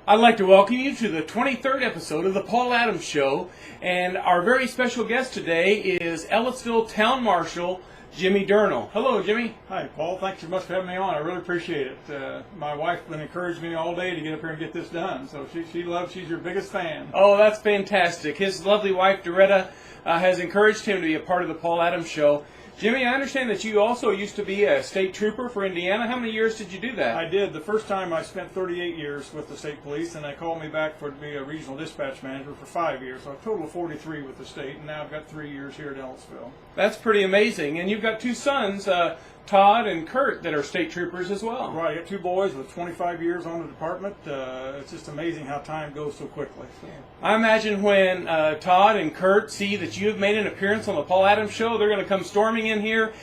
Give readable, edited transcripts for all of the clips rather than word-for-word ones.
I'd like to welcome you to the 23rd episode of the Paul Adams Show, and our very special guest today is Ellettsville Town Marshall, Jimmie Durnil. Hello, Jimmy. Hi, Paul. Thanks so much for having me on. I really appreciate it. My wife has encouraged me all day to get up here and get this done, so she's your biggest fan. Oh, that's fantastic. His lovely wife, Doretta, has encouraged him to be a part of the Paul Adams Show. Jimmy, I understand that you also used to be a state trooper for Indiana. How many years did you do that? I did. The first time I spent 38 years with the state police, and they called me back to be a regional dispatch manager for 5 years. So a total of 43 with the state, and now I've got 3 years here at Ellettsville. That's pretty amazing. And you've got two sons, Todd and Kurt, that are state troopers as well. Right. I got two boys with 25 years on the department. It's just amazing how time goes so quickly. So. I imagine when Todd and Kurt see that you have made an appearance on the Paul Adams Show, they're going to come storming in here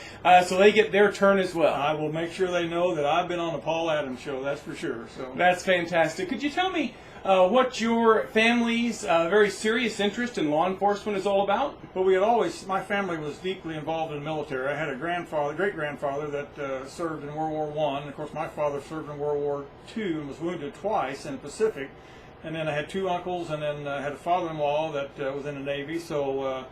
so they get their turn as well. I will make sure they know that I've been on the Paul Adams Show, that's for sure. So. That's fantastic. Could you tell me what your family's very serious interest in law enforcement is all about? Well, my family was deeply involved in the military. I had a great-grandfather that served in World War I. And of course, my father served in World War II and was wounded twice in the Pacific. And then I had two uncles, and then I had a father-in-law that was in the Navy. So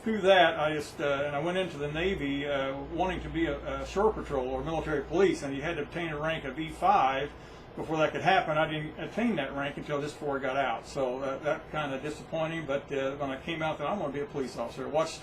through that, I went into the Navy wanting to be a shore patrol or military police, and you had to obtain a rank of E5 before that could happen. I didn't attain that rank until just before I got out. So that kind of disappointing. But when I came out, then I want to be a police officer. I watched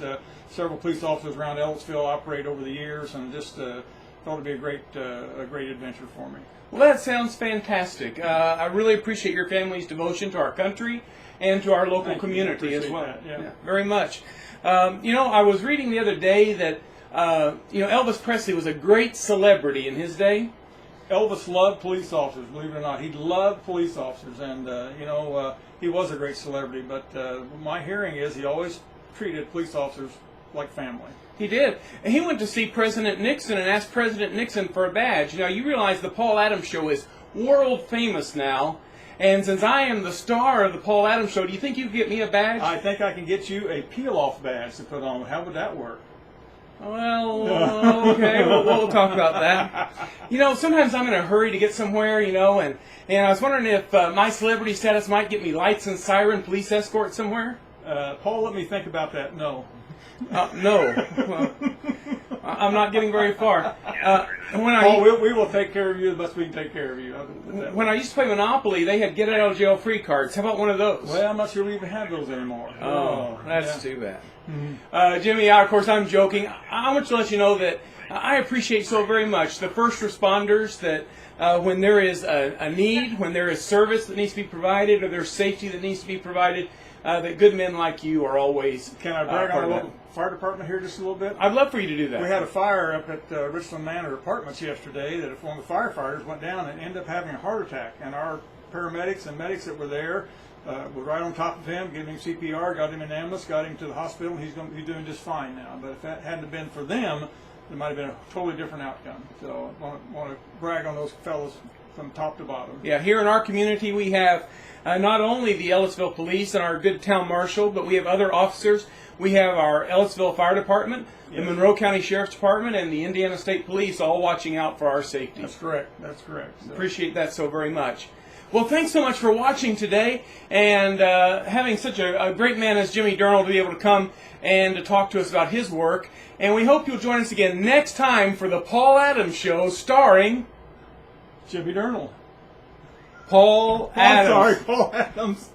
several police officers around Ellettsville operate over the years, and just thought it'd be a great adventure for me. Well, that sounds fantastic. I really appreciate your family's devotion to our country and to our local community as well. Yeah, very much. I was reading the other day that Elvis Presley was a great celebrity in his day. Elvis loved police officers, believe it or not. He loved police officers, and he was a great celebrity. But my hearing is he always treated police officers like family. He did. And he went to see President Nixon and asked President Nixon for a badge. Now, you realize the Paul Adams Show is world famous now. And since I am the star of the Paul Adams Show, do you think you could get me a badge? I think I can get you a peel-off badge to put on. How would that work? Well, okay, we'll talk about that. Sometimes I'm in a hurry to get somewhere, and I was wondering if my celebrity status might get me lights and siren police escort somewhere? Paul, let me think about that. No. No. Well, I'm not getting very far. Paul, we will take care of you the best we can take care of you. When I used to play Monopoly, they had get out of jail free cards. How about one of those? Well, I'm not sure we even have those anymore. Oh, that's too bad. Mm-hmm. Jimmy, of course, I'm joking. I want to let you know that I appreciate so very much the first responders that when there is a need, when there is service that needs to be provided, or there's safety that needs to be provided, that good men like you are always Can I brag on the local fire department here just a little bit? I'd love for you to do that. We had a fire up at Richland Manor Apartments yesterday that one of the firefighters went down and ended up having a heart attack. And our paramedics and medics that were there were right on top of him, giving him CPR, got him in ambulance, got him to the hospital, and he's going to be doing just fine now. But if that hadn't been for them, it might have been a totally different outcome. So I want to brag on those fellows from top to bottom. Yeah, here in our community we have not only the Ellettsville Police and our good town marshal, but we have other officers. We have our Ellettsville Fire Department, the Monroe County Sheriff's Department, and the Indiana State Police all watching out for our safety. That's correct. That's correct. So. Appreciate that so very much. Well, thanks so much for watching today and having such a great man as Jimmie Durnil to be able to come and to talk to us about his work. And we hope you'll join us again next time for the Paul Adams Show starring Jimmie Durnil. Paul Adams. I'm sorry, Paul Adams.